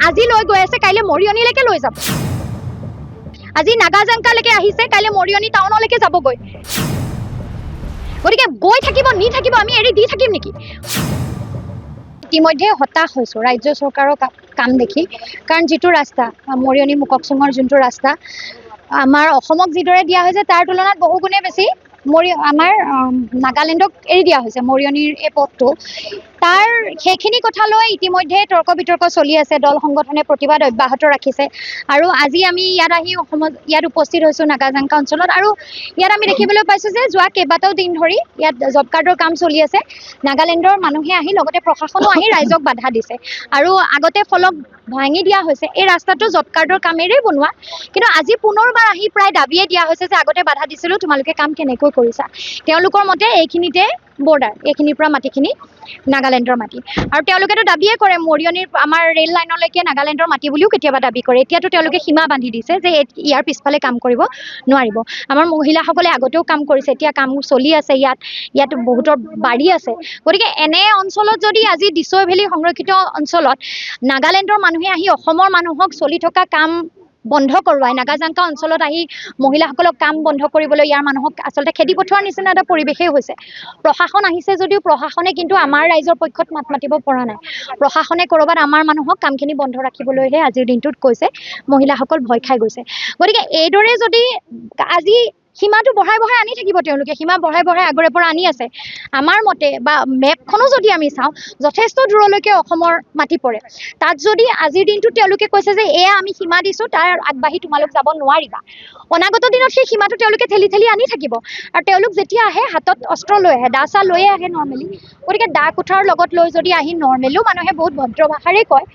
আজি লৈ গৈ আছে কাইলৈ মৰিয়নিলৈকে লৈ যাব। আজি নাগাজাংকালৈকে আহিছে কাইলৈ মৰিয়নি টাউনলৈকে যাবগৈ। গতিকে গৈ থাকিব নি থাকিব আমি এৰি দি থাকিম নেকি? ইতিমধ্যে হতাশ হৈছোঁ ৰাজ্য চৰকাৰৰ কাম দেখি, কাৰণ যিটো ৰাস্তা মৰিয়নি মুককচুঙৰ যোনটো ৰাস্তা আমাৰ অসমক যিদৰে দিয়া হৈছে তাৰ তুলনাত বহুগুণে বেছি আমাৰ নাগালেণ্ডক এৰি দিয়া হৈছে মৰিয়নিৰ এই পথটো। তাৰ সেইখিনি কথা লৈ ইতিমধ্যে তৰ্ক বিতৰ্ক চলি আছে। দল সংগঠনে প্ৰতিবাদ অব্যাহত ৰাখিছে আৰু আজি আমি ইয়াত উপস্থিত হৈছোঁ নাগাজাংকা অঞ্চলত। আৰু ইয়াত আমি দেখিবলৈ পাইছোঁ যে যোৱা কেইবাটাও দিন ধৰি ইয়াত জব কাৰ্ডৰ কাম চলি আছে। নাগালেণ্ডৰ মানুহে আহি লগতে প্ৰশাসনো আহি ৰাইজক বাধা দিছে আৰু আগতে ফলক ভাঙি দিয়া হৈছে। এই ৰাস্তাটো জব কাৰ্ডৰ কামেৰেই বনোৱা, কিন্তু আজি পুনৰবাৰ আহি প্ৰায় দাবীয়ে দিয়া হৈছে যে আগতে বাধা দিছিলোঁ, তোমালোকে কাম কেনেকৈ কৰিছা। তেওঁলোকৰ মতে এইখিনিতে বৰ্ডাৰ, এইখিনিৰ পৰা মাটিখিনি নাগালেণ্ডৰ মাটি, আৰু তেওঁলোকেতো দাবীয়ে কৰে মৰিয়নিৰ আমাৰ ৰেল লাইনলৈকে নাগালেণ্ডৰ মাটি বুলিও কেতিয়াবা দাবী কৰে। এতিয়াতো তেওঁলোকে সীমা বান্ধি দিছে যে ইয়াৰ পিছফালে কাম কৰিব নোৱাৰিব। আমাৰ মহিলাসকলে আগতেও কাম কৰিছে, এতিয়া কাম চলি আছে। ইয়াত বহুতৰ বাৰী আছে। গতিকে এনে অঞ্চলত যদি আজি দিছৈ ভেলী সংৰক্ষিত অঞ্চলত নাগালেণ্ডৰ মানুহে আহি অসমৰ মানুহক চলি থকা কাম বন্ধ কৰোৱাই, নাগাজাংকা অঞ্চলত আহি মহিলাসকলক কাম বন্ধ কৰিবলৈ ইয়াৰ মানুহক আচলতে খেদি পঠোৱাৰ নিচিনা এটা পৰিৱেশেই হৈছে। প্ৰশাসন আহিছে যদিও প্ৰশাসনে কিন্তু আমাৰ ৰাইজৰ পক্ষত মাত মাতিব পৰা নাই। প্ৰশাসনে ক'ৰবাত আমাৰ মানুহক কামখিনি বন্ধ ৰাখিবলৈহে আজিৰ দিনটোত কৈছে। মহিলাসকল ভয় খাই গৈছে। গতিকে এইদৰে যদি আজি সীমাটো বঢ়াই বঢ়াই আনি থাকিব, তেওঁলোকে সীমা বঢ়াই বঢ়াই আগৰে পৰা আনি আছে। আমাৰ মতে বা মেপখনো যদি আমি চাওঁ যথেষ্ট দূৰলৈকে অসমৰ মাটি পৰে। তাত যদি আজিৰ দিনটোত তেওঁলোকে কৈছে যে এয়া আমি সীমা দিছোঁ, তাৰ আগবাঢ়ি তোমালোক যাব নোৱাৰিবা, অনাগত দিনত সেই সীমাটো তেওঁলোকে ঠেলি ঠেলি আনি থাকিব। আৰু তেওঁলোক যেতিয়া আহে হাতত অস্ত্ৰ লৈ আহে, দা চা লৈয়ে আহে নৰ্মেলি। গতিকে দা কুঠাৰ লগত লৈ যদি আহি নৰ্মেলিও মানুহে বহুত ভদ্ৰ ভাষাৰেই কয়,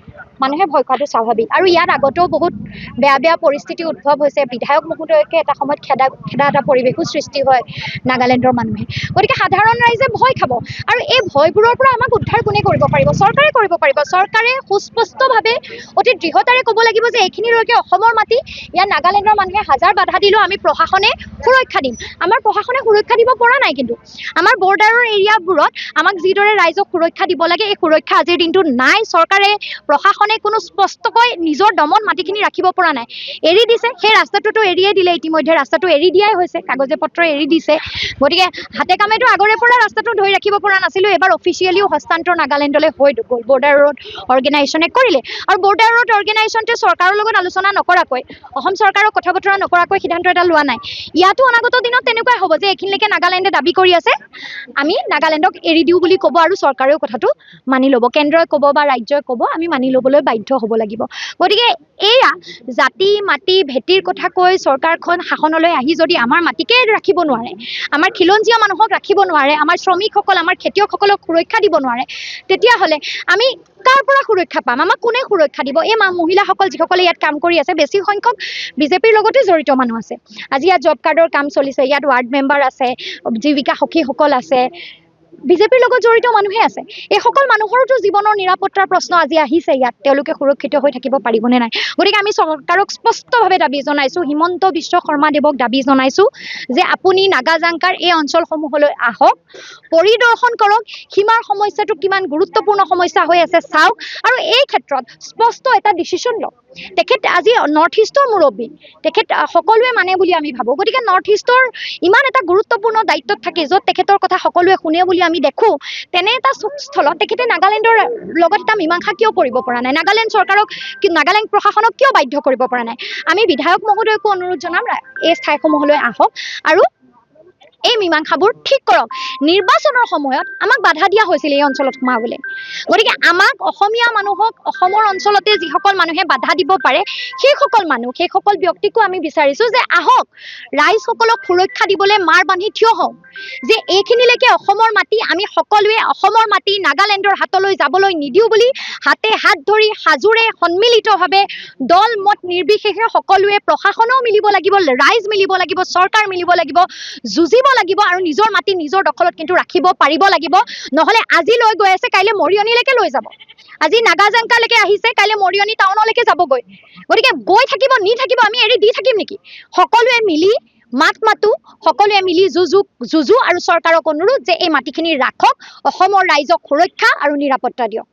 মানুহে ভয় খোৱাটো স্বাভাৱিক। আৰু ইয়াত আগতেও বহুত বেয়া বেয়া পৰিস্থিতি উদ্ভৱ হৈছে। বিধায়ক মহোদয়কে এটা সময়ত খেদা এটা পৰিৱেশো সৃষ্টি হয় নাগালেণ্ডৰ মানুহে। গতিকে সাধাৰণ ৰাইজে ভয় খাব, আৰু এই ভয়বোৰৰ পৰা আমাক উদ্ধাৰ কোনে কৰিব পাৰিব? চৰকাৰে কৰিব পাৰিব। চৰকাৰে সুস্পষ্টভাৱে অতি দৃঢ়তাৰে ক'ব লাগিব যে এইখিনিলৈকে অসমৰ মাটি, ইয়াত নাগালেণ্ডৰ মানুহে হাজাৰ বাধা দিলেও আমি প্ৰশাসনে সুৰক্ষা দিম। আমাৰ প্ৰশাসনে সুৰক্ষা দিব পৰা নাই। কিন্তু আমাৰ বৰ্ডাৰৰ এৰিয়াবোৰত আমাক যিদৰে ৰাইজক সুৰক্ষা দিব লাগে এই সুৰক্ষা আজিৰ দিনটোত নাই। চৰকাৰে প্ৰশাসনে কোনো স্পষ্টকৈ নিজৰ দমন মাটিখিনি ৰাখিব পৰা নাই। এৰি দিছে, সেই ৰাস্তাটোতো এৰিয়ে দিলে। ইতিমধ্যে ৰাস্তাটো এৰি দিয়াই হৈছে, কাগজে পত্ৰ এৰি দিছে। গতিকে হাতে কামেতো আগৰে পৰা ৰাস্তাটো ধৰি ৰাখিব পৰা নাছিলোঁ। এবাৰ অফিচিয়েলিও হস্তান্তৰ নাগালেণ্ডলৈ হৈ গ'ল। বৰ্ডাৰ ৰোড অৰ্গেনাইজেশ্যনে কৰিলে, আৰু বৰ্ডাৰ ৰোড অৰ্গেনাইজেশ্যনটোৱে চৰকাৰৰ লগত আলোচনা নকৰাকৈ, অসম চৰকাৰক কথা বতৰা নকৰাকৈ সিদ্ধান্ত এটা লোৱা নাই। ইয়াতো অনাগত দিনত তেনেকুৱাই হ'ব যে এইখিনিলৈকে নাগালেণ্ডে দাবী কৰি আছে, আমি নাগালেণ্ডক এৰি দিওঁ বুলি ক'ব, আৰু চৰকাৰেও কথাটো মানি ল'ব। কেন্দ্ৰই ক'ব বা ৰাজ্যই ক'ব, আমি মানি ল'বলৈ বাধ্য হ'ব লাগিব। গতিকে এয়া জাতি মাটি ভেটিৰ কথা কৈ চৰকাৰখন শাসনলৈ আহি যদি আমাৰ মাটিকে ৰাখিব নোৱাৰে, আমাৰ খিলঞ্জীয়া মানুহক ৰাখিব নোৱাৰে, আমাৰ শ্ৰমিকসকল আমাৰ খেতিয়কসকলক সুৰক্ষা দিব নোৱাৰে, তেতিয়াহ'লে আমি কাৰ পৰা সুৰক্ষা পাম? আমাক কোনে সুৰক্ষা দিব? এই মহিলাসকল যিসকলে ইয়াত কাম কৰি আছে, বেছি সংখ্যক বিজেপিৰ লগতে জড়িত মানুহ আছে। আজি ইয়াত জব কাৰ্ডৰ কাম চলিছে, ইয়াত ৱাৰ্ড মেম্বাৰ আছে, জীৱিকা সখীসকল আছে, বিজেপিৰ লগত জড়িত মানুহে আছে। এইসকল মানুহৰতো জীৱনৰ নিৰাপত্তাৰ প্ৰশ্ন আজি আহিছে ইয়াত। তেওঁলোকে সুৰক্ষিত হৈ থাকিব পাৰিবনে নাই? গতিকে আমি চৰকাৰক স্পষ্টভাৱে দাবী জনাইছোঁ, হিমন্ত বিশ্ব শৰ্মাদেৱক দাবী জনাইছোঁ যে আপুনি নাগাজাংকাৰ এই অঞ্চলসমূহলৈ আহক, পৰিদৰ্শন কৰক, সীমাৰ সমস্যাটো কিমান গুৰুত্বপূৰ্ণ সমস্যা হৈ আছে চাওক, আৰু এই ক্ষেত্ৰত স্পষ্ট এটা ডিচিশ্যন লওক। তেখেত আজি নৰ্থ ইষ্টৰ মুৰব্বী, তেখেত সকলোৱে মানে বুলি আমি ভাবোঁ। গতিকে নৰ্থ ইষ্টৰ ইমান এটা গুৰুত্বপূৰ্ণ দায়িত্বত থাকে, য'ত তেখেতৰ কথা সকলোৱে শুনে বুলি আমি দেখোঁ, তেনে এটা স্থলত তেখেতে নাগালেণ্ডৰ লগত এটা মীমাংসা কিয় কৰিব পৰা নাই? নাগালেণ্ড চৰকাৰক, নাগালেণ্ড প্ৰশাসনক কিয় বাধ্য কৰিব পৰা নাই? আমি বিধায়ক মহোদয়কো অনুৰোধ জনাম, এই ঠাইসমূহলৈ আহক আৰু এই মীমাংসাবোৰ ঠিক কৰক। নিৰ্বাচনৰ সময়ত আমাক বাধা দিয়া হৈছিল এই অঞ্চলত সোমাবলৈ। গতিকে আমাক অসমীয়া মানুহক অসমৰ অঞ্চলতে যিসকল মানুহে বাধা দিব পাৰে, সেইসকল মানুহ, সেইসকল ব্যক্তিকো আমি বিচাৰিছোঁ যে আহক, ৰাইজসকলক সুৰক্ষা দিবলৈ মাৰ বান্ধি থিয় হওঁ, যে এইখিনিলৈকে অসমৰ মাটি, আমি সকলোৱে অসমৰ মাটি নাগালেণ্ডৰ হাতলৈ যাবলৈ নিদিওঁ বুলি হাতে হাত ধৰি সাজোৰে সন্মিলিতভাৱে দল মত নিৰ্বিশেষে সকলোৱে, প্ৰশাসনেও মিলিব লাগিব, ৰাইজ মিলিব লাগিব, চৰকাৰ মিলিব লাগিব, যুঁজিব লাগিব, আৰু নিজৰ মাটি নিজৰ দখলত কিন্তু ৰাখিব পাৰিব লাগিব। নহ'লে আজি লৈ গৈ আছে কাইলৈ মৰিয়নিলৈকে লৈ যাব। আজি নাগাজাংকালৈকে আহিছে কাইলৈ মৰিয়নি টাউনলৈকে যাবগৈ। গতিকে গৈ থাকিব নি থাকিব আমি এৰি দি থাকিম নেকি? সকলোৱে মিলি মাত মাতো, সকলোৱে মিলি যুঁজো, আৰু চৰকাৰক অনুৰোধ যে এই মাটিখিনি ৰাখক, অসমৰ ৰাইজক সুৰক্ষা আৰু নিৰাপত্তা দিয়ক।